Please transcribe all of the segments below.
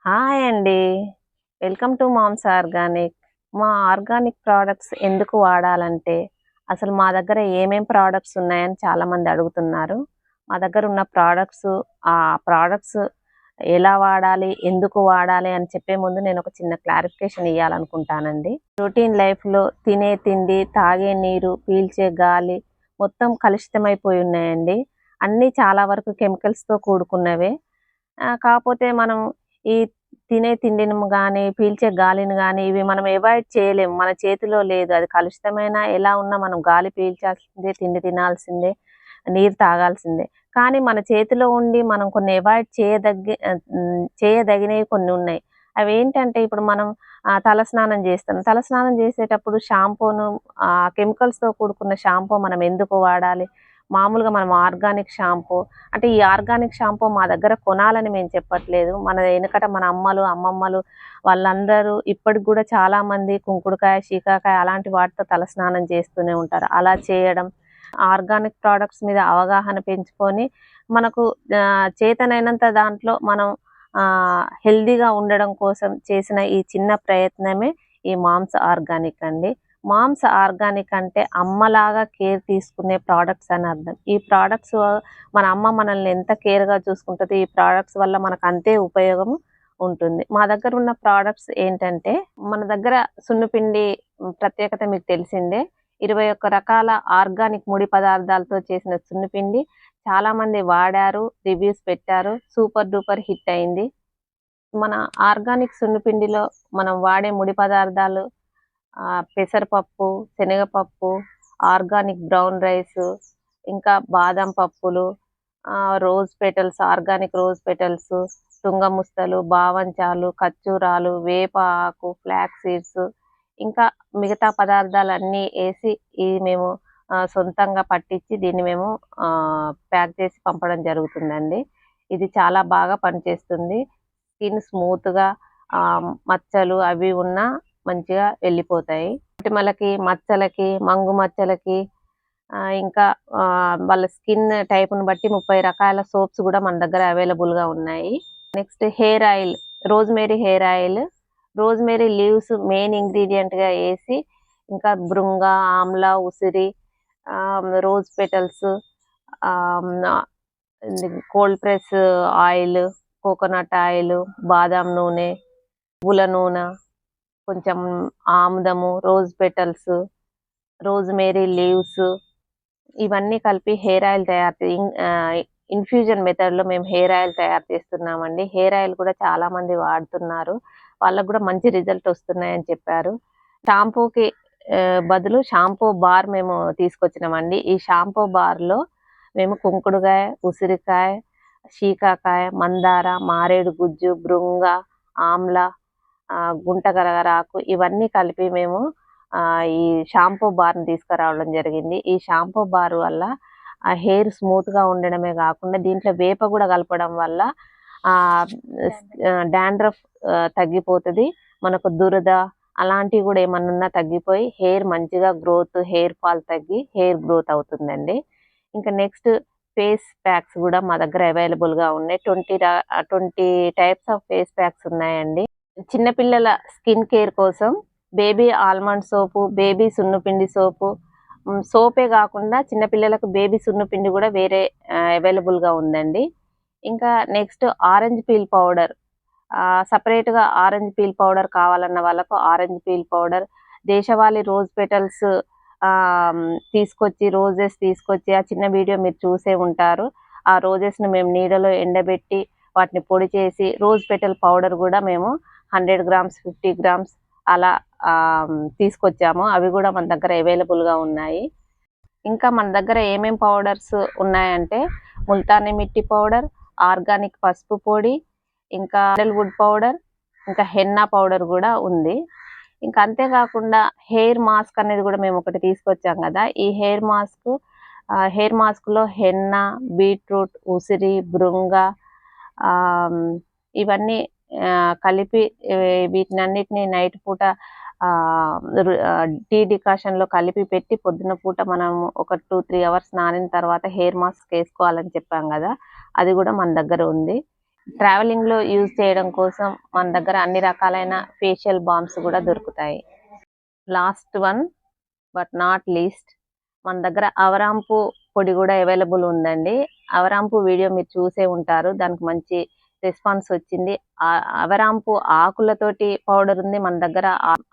Hi అండి. Welcome to mom's organic. మా organic products ఎందుకు వాడాలంటే, అసలు మా దగ్గర ఏమేం ప్రొడక్ట్స్ ఉన్నాయని చాలామంది అడుగుతున్నారు. మా దగ్గర ఉన్న ఆ ప్రొడక్ట్స్ ఎలా వాడాలి, ఎందుకు వాడాలి అని చెప్పే ముందు నేను ఒక చిన్న క్లారిఫికేషన్ ఇయ్యాలనుకుంటానండి. రొటీన్ లైఫ్‌లో తినే తిండి, తాగే నీరు, పీల్చే గాలి మొత్తం కలుషితమైపోయి ఉన్నాయండి. అన్నీ చాలా వరకు కెమికల్స్‌తో కూడుకున్నవే. కాపోతే మనం ఈ తినే తిండిని గానీ, పీల్చే గాలిని గానీ, ఇవి మనం అవాయిడ్ చేయలేము. మన చేతిలో లేదు. అది కలుషితమైన ఎలా ఉన్నా మనం గాలి పీల్చాల్సిందే, తిండి తినాల్సిందే, నీరు తాగాల్సిందే. కానీ మన చేతిలో ఉండి మనం కొన్ని అవాయిడ్ చేయదగినవి కొన్ని ఉన్నాయి. అవేంటంటే ఇప్పుడు మనం తలస్నానం చేస్తాం. తలస్నానం చేసేటప్పుడు కెమికల్స్‌తో కూడుకున్న షాంపూ మనం ఎందుకు వాడాలి? మామూలుగా మనం ఆర్గానిక్ షాంపూ అంటే ఈ ఆర్గానిక్ షాంపూ మా దగ్గర కొనాలని మేము చెప్పట్లేదు. ఎనకట మన అమ్మలు, అమ్మమ్మలు వాళ్ళందరూ ఇప్పటికి గూడా చాలామంది కుంకుడుకాయ, శీకాకాయ అలాంటి వాటితో తలస్నానం చేస్తూనే ఉంటారు. అలా చేయడం, ఆర్గానిక్ ప్రొడక్ట్స్ మీద అవగాహన పెంచుకొని మనకు చేతనైనంత దాంట్లో మనం హెల్తీగా ఉండడం కోసం చేసిన ఈ చిన్న ప్రయత్నమే ఈ మామ్స్ ఆర్గానిక్ అండి. మామ్స్ ఆర్గానిక్ అంటే అమ్మలాగా కేర్ తీసుకునే ప్రొడక్ట్స్ అని అర్థం. ఈ ప్రొడక్ట్స్ మన అమ్మ మనల్ని ఎంత కేర్‌గా చూసుకుంటదో, ఈ ప్రొడక్ట్స్ వల్ల మనకు అంతే ఉపయోగం ఉంటుంది. మా దగ్గర ఉన్న ప్రొడక్ట్స్ ఏంటంటే, మన దగ్గర సున్నుపిండి ప్రత్యేకత మీకు తెలిసిందే. 21 రకాల ఆర్గానిక్ ముడి పదార్థాలతో చేసిన సున్నుపిండి చాలామంది వాడారు, రివ్యూస్ పెట్టారు. సూపర్ డూపర్ హిట్ అయింది. మన ఆర్గానిక్ సున్నుపిండిలో మనం వాడే ముడి పదార్థాలు పెసరపప్పు, శనగపప్పు, ఆర్గానిక్ బ్రౌన్ రైసు, ఇంకా బాదం పప్పులు, ఆర్గానిక్ రోజ్ పెటల్స్, తుంగముస్తలు, బావంచాలు, ఖర్జూరాలు, వేప ఆకు, ఫ్లాక్స్ సీడ్స్, ఇంకా మిగతా పదార్థాలన్నీ ఏసి మేము సొంతంగా పట్టించి దీన్ని మేము ప్యాక్ చేసి పంపడం జరుగుతుందండి. ఇది చాలా బాగా పనిచేస్తుంది. స్కిన్ స్మూత్‌గా మచ్చలు అవి ఉన్నా మంచిగా వెళ్ళిపోతాయి. మొటిమలకి, మచ్చలకి, మంగు మచ్చలకి ఇంకా వాళ్ళ స్కిన్ టైప్‌ని బట్టి 30 రకాల సోప్స్ గూడా మన దగ్గర అవైలబుల్‌గా ఉన్నాయి. Next hair oil, rosemary hair oil. Rosemary leaves main ఇంగ్రీడియెంట్‌గా ఏసి, ఇంకా బృంగ, ఆమ్లా, ఉసిరి, rose petals, ah, cold press oil, coconut oil, బాదాం నూనె, నువ్వుల నూనె, కొంచెం ఆముదము, రోజ్ పెటల్స్, రోజ్‌మేరీ లీవ్స్ ఇవన్నీ కలిపి హెయిర్ ఆయిల్ ఇన్‌ఫ్యూజన్ మెథడ్‌లో మేము హెయిర్ ఆయిల్ తయారు చేస్తున్నామండి. హెయిర్ ఆయిల్ కూడా చాలామంది వాడుతున్నారు. వాళ్ళకి కూడా మంచి రిజల్ట్ వస్తున్నాయని చెప్పారు. షాంపూకి బదులు షాంపూ బార్ మేము తీసుకొచ్చినామండి. ఈ షాంపూ బార్‌లో మేము కుంకుడుకాయ, ఉసిరికాయ, శీకాకాయ, మందార, మారేడు గుజ్జు, బృంగ, ఆమ్ల, గుంటగరగరాకు ఇవన్నీ కలిపి మేము ఈ షాంపూ బార్‌ని తీసుకురావడం జరిగింది. ఈ షాంపూ బార్ వల్ల హెయిర్ స్మూత్‌గా ఉండడమే గాకుండా దీంట్లో వేప గూడా కలపడం వల్ల ఆహ్, డాండ్రఫ్ తగ్గిపోతది. మనకు దురద అలాంటివి గూడా ఏమన్నా ఉన్నా తగ్గిపోయి హెయిర్ మంచిగా హెయిర్ ఫాల్ తగ్గి హెయిర్ గ్రోత్ అవుతుందండి. ఇంకా నెక్స్ట్ ఫేస్ ప్యాక్స్ గూడా మా దగ్గర అవైలబుల్‌గా ఉన్నాయి. 20 టైప్స్ ఆఫ్ ఫేస్ ప్యాక్స్ ఉన్నాయండి. చిన్న పిల్లల స్కిన్ కేర్ కోసం బేబీ ఆల్మండ్ సోపు, బేబీ సున్నుపిండి సోపు, సోపే గాకుండా చిన్న పిల్లలకు బేబీ సున్నుపిండి గూడా వేరే అవైలబుల్‌గా ఉందండి. ఇంకా నెక్స్ట్ ఆరెంజ్ పీల్ పౌడర్. సెపరేట్‌గా ఆరెంజ్ పీల్ పౌడర్ కావాలన్న వాళ్ళకు ఆరెంజ్ పీల్ పౌడర్, దేశవాళీ రోజ్ పెటల్స్ రోజెస్ తీసుకొచ్చి ఆ చిన్న వీడియో మీరు చూసే ఉంటారు. ఆ రోజెస్‌ని మేము నీడలో ఎండబెట్టి వాటిని పొడి చేసి రోజ్ పెటల్ పౌడర్ గూడా మేము 100 గ్రామ్స్, 50 గ్రామ్స్ అలా తీసుకొచ్చాము. అవి గూడా మన దగ్గర అవైలబుల్‌గా ఉన్నాయి. ఇంకా మన దగ్గర ఏమేం పౌడర్స్ ఉన్నాయంటే ముల్తానీ మిట్టి పౌడర్, ఆర్గానిక్ పసుపు పొడి, ఇంకా శాండల్‌వుడ్ పౌడర్, ఇంకా హెన్నా పౌడర్ గూడా ఉంది. ఇంకా అంతే కాకుండా హెయిర్ మాస్క్ అనేది గూడా మేము ఒకటి తీసుకొచ్చాం గదా! ఈ హెయిర్ మాస్క్‌లో హెన్నా, బీట్రూట్, ఉసిరి, బృంగ ఇవన్నీ కలిపి వీటినన్నిటిని నైట్ పూట టీ డికాషన్‌లో కలిపి పెట్టి పొద్దున పూట మనం ఒక 2, 3 అవర్స్ నానిన తర్వాత హెయిర్ మాస్క్ ఏసుకోవాలని చెప్పాం గదా! అది గూడా మన దగ్గర ఉంది. ట్రావెలింగ్లో యూజ్ చేయడం కోసం మన దగ్గర అన్ని రకాలైన ఫేషియల్ బామ్స్ కూడా దొరుకుతాయి. Last one but not least, మన దగ్గర అవరాంపు పొడి కూడా అవైలబుల్ ఉందండి. అవరాంపు వీడియో మీరు చూసే ఉంటారు, దానికి మంచి రెస్పాన్స్ వచ్చింది. అవరాంపు ఆకులతోటి పౌడర్ ఉంది మన దగ్గర,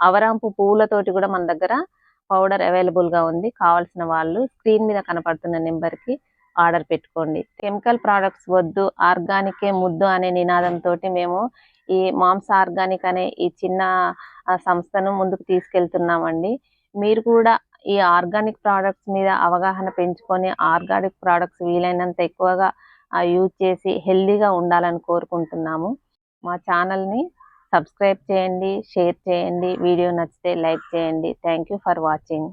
అవరాంపు పువ్వులతోటి కూడా మన దగ్గర పౌడర్ అవైలబుల్గా ఉంది. కావాల్సిన వాళ్ళు స్క్రీన్ మీద కనపడుతున్న నెంబర్కి ఆర్డర్ పెట్టుకోండి. కెమికల్ ప్రోడక్ట్స్ వద్దు, ఆర్గానికే ముద్దు అనే నినాదంతో మేము ఈ మామ్స్ ఆర్గానిక్ అనే ఈ చిన్న సంస్థను ముందుకు తీసుకెళ్తున్నామండి. మీరు కూడా ఈ ఆర్గానిక్ ప్రోడక్ట్స్ మీద అవగాహన పెంచుకొని ఆర్గానిక్ ప్రోడక్ట్స్ వీలైనంత ఎక్కువగా యూజ్ చేసి హెల్దీగా ఉండాలని కోరుకుంటున్నాము. మా ఛానల్ని సబ్స్క్రైబ్ చేయండి, షేర్ చేయండి, వీడియో నచ్చితే లైక్ చేయండి. Thank you for watching.